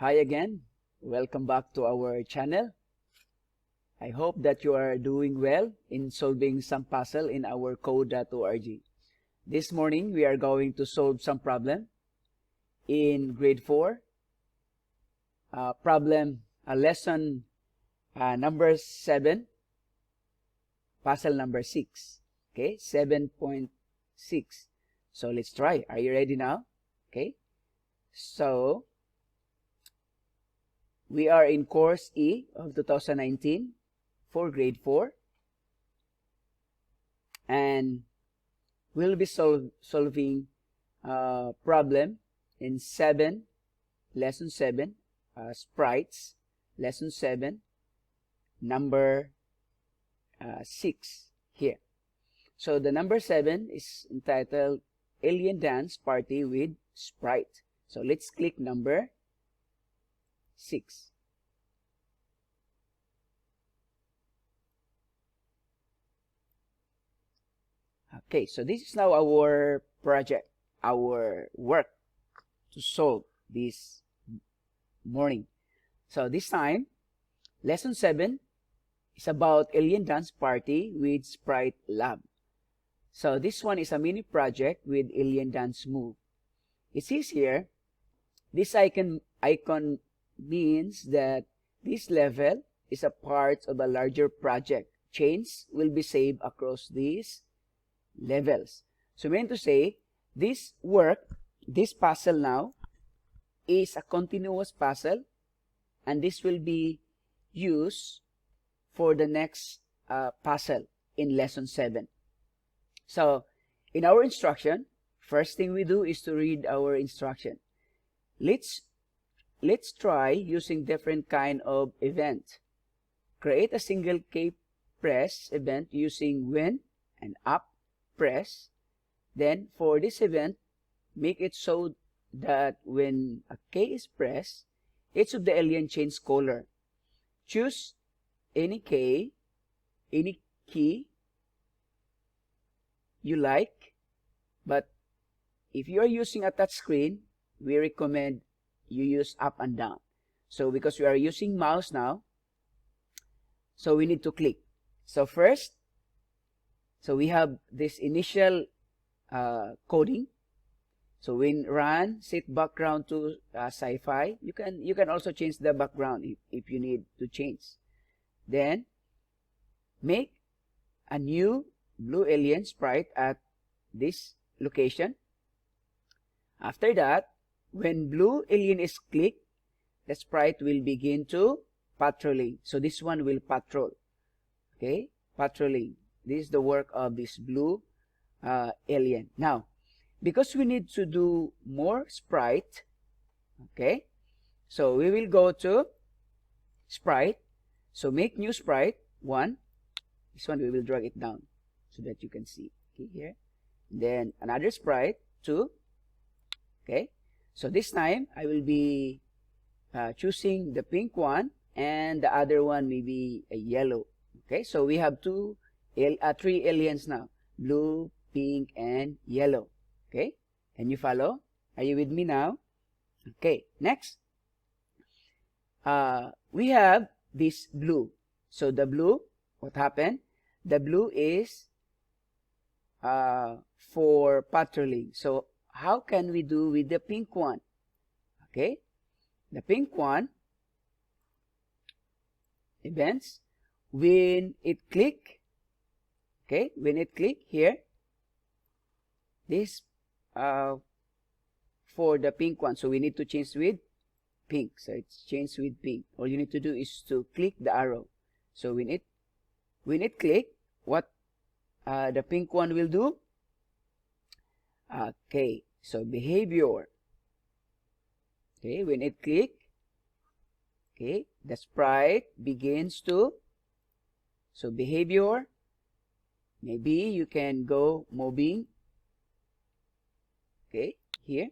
Hi again. Welcome back to our channel. I hope that you are doing well in solving some puzzle in our code.org. This morning we are going to solve some problem in grade 4. Lesson number 7, puzzle number 6. Okay, 7.6. So let's try. Are you ready now? Okay. So we are in course E of 2019 for grade 4, and we'll be solving problem in lesson 7, sprites, lesson 7, number 6 here. So the number 7 is entitled Alien Dance Party with Sprite. So let's click number 6. Okay, so this is now our project, our work to solve this morning. So this time, lesson 7 is about Alien Dance Party with Sprite Lab. So this one is a mini project with Alien Dance Move. It says here, this icon means that this level is a part of a larger project. Chains will be saved across these levels. So meant to say, this puzzle now is a continuous puzzle, and this will be used for the next puzzle in lesson 7. So in our instruction, first thing we do is to read our instruction. Let's try using different kind of event. Create a single key press event using when and up press. Then for this event, make it so that when a key is pressed, each of the alien changes color. Choose any key you like, but if you are using a touch screen, we recommend you use up and down. So because we are using mouse now, so we need to click. So first, so we have this initial coding. So when run, set background to sci-fi, you can also change the background if you need to change. Then make a new blue alien sprite at this location. After that, when blue alien is clicked, the sprite will begin to patrolling. So this one will patrol. Okay, patrolling. This is the work of this blue alien. Now, because we need to do more sprite, okay, so we will go to sprite. So make new sprite 1. This one we will drag it down so that you can see. Okay, here. Then another sprite 2. Okay, so this time I will be choosing the pink one, and the other one may be a yellow. Okay, so we have 3 aliens now: blue, pink, and yellow. Okay, can you follow? Are you with me now? Okay, next, we have this blue. So the blue, what happened? The blue is for patrolling. So how can we do with the pink one? Okay, the pink one, events, when it click, okay, when it click here, this for the pink one, so we need to change with pink. So it's changed with pink. All you need to do is to click the arrow. So when it click, what the pink one will do? Okay, so behavior. Okay, when it click, okay, the sprite begins to, so behavior, maybe you can go moving, okay, here.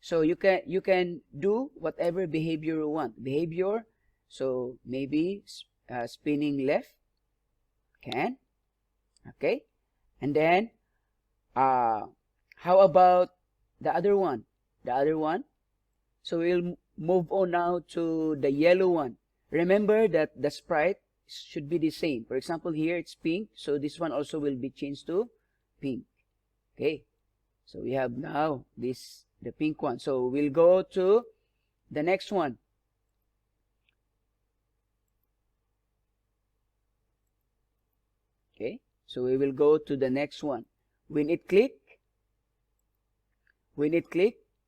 So you can do whatever behavior you want. Behavior, so maybe spinning left, can, okay. And then how about the other one? The other one, so move on now to the yellow one. Remember that the sprite should be the same. For example, here it's pink, so this one also will be changed to pink. Okay, so we have now this, the pink one. So we'll go to the next one. Okay, so we will go to the next one. When it click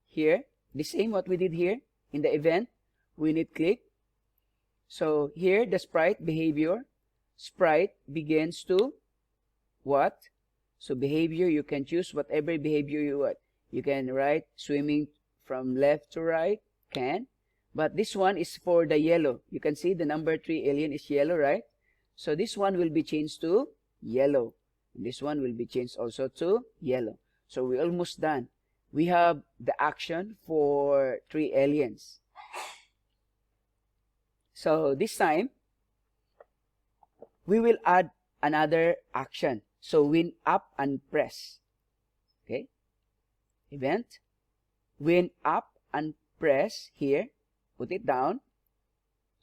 here, the same what we did here in the event, when it click. So here the sprite behavior, sprite begins to what? So behavior, you can choose whatever behavior you want. You can write swimming from left to right, can. But this one is for the yellow. You can see the number 3 alien is yellow, right? So this one will be changed to yellow. And this one will be changed also to yellow. So we're almost done. We have the action for 3 aliens. So this time, we will add another action. So when up and press. Okay. Event. When up and press here. Put it down.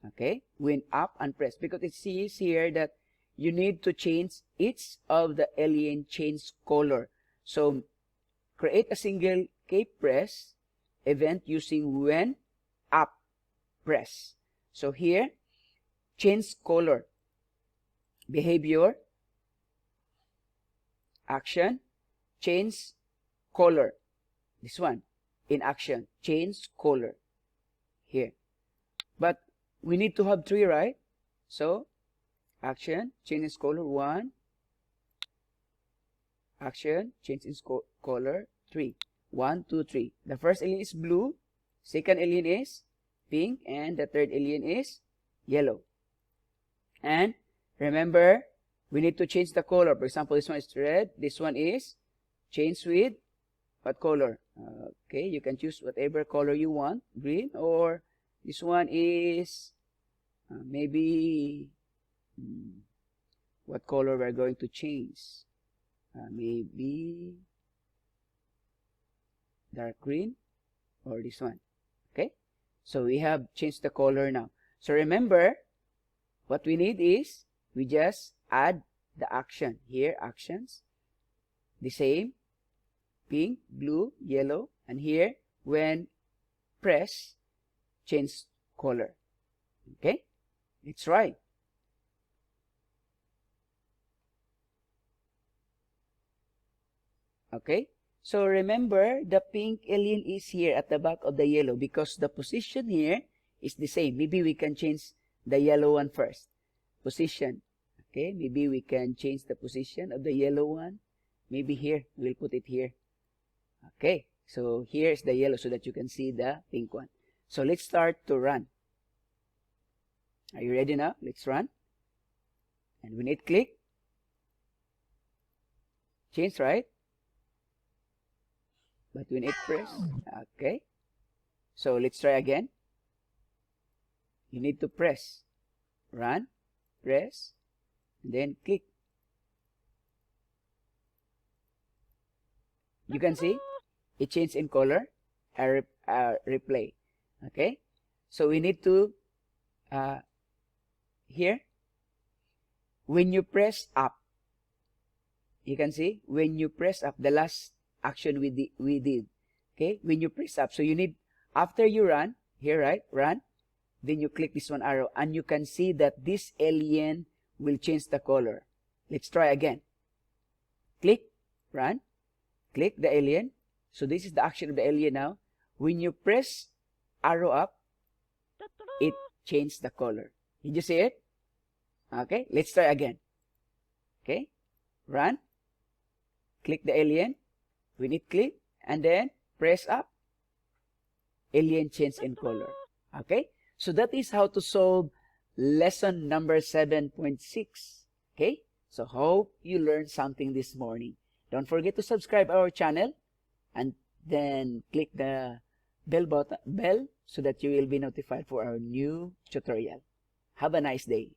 Okay. When up and press. Because it says here that you need to change each of the alien change color. So create a single cape press event using when up press. So here, change color, behavior, action, change color. This one, in action, change color. Here. But we need to have 3, right? So, action, change its color, 1. Action, change its color, 3. 1, 2, 3. The first alien is blue. Second alien is pink. And the third alien is yellow. And remember, we need to change the color. For example, this one is red. This one is changed with what color? Okay, you can choose whatever color you want. Green, or this one is maybe what color we're going to change. Maybe dark green, or this one. Okay, so we have changed the color now. So remember, what we need is we just add the action here, actions, the same, pink, blue, yellow, and here when press, change color. Okay, let's try. Okay, so remember the pink alien is here at the back of the yellow because the position here is the same. Maybe we can change the yellow one first. Position. Okay, maybe we can change the position of the yellow one. Maybe here, we'll put it here. Okay, so here is the yellow so that you can see the pink one. So let's start to run. Are you ready now? Let's run. And when it click, change, right? But when it press, okay. So let's try again. You need to press. Run, press, and then click. You can see it changed in color. Replay. Okay. So we need to here. When you press up, you can see when you press up, the last action we did. Okay. When you press up, so you need after you run here, right? Run. Then you click this one arrow, and you can see that this alien will change the color. Let's try again. Click, run, click the alien. So this is the action of the alien now. When you press arrow up, it changed the color. Did you see it? Okay, let's try again. Okay, run, click the alien. When it click, and then press up, alien change in color. Okay. So that is how to solve lesson number 7.6. Okay? So hope you learned something this morning. Don't forget to subscribe our channel and then click the bell so that you will be notified for our new tutorial. Have a nice day.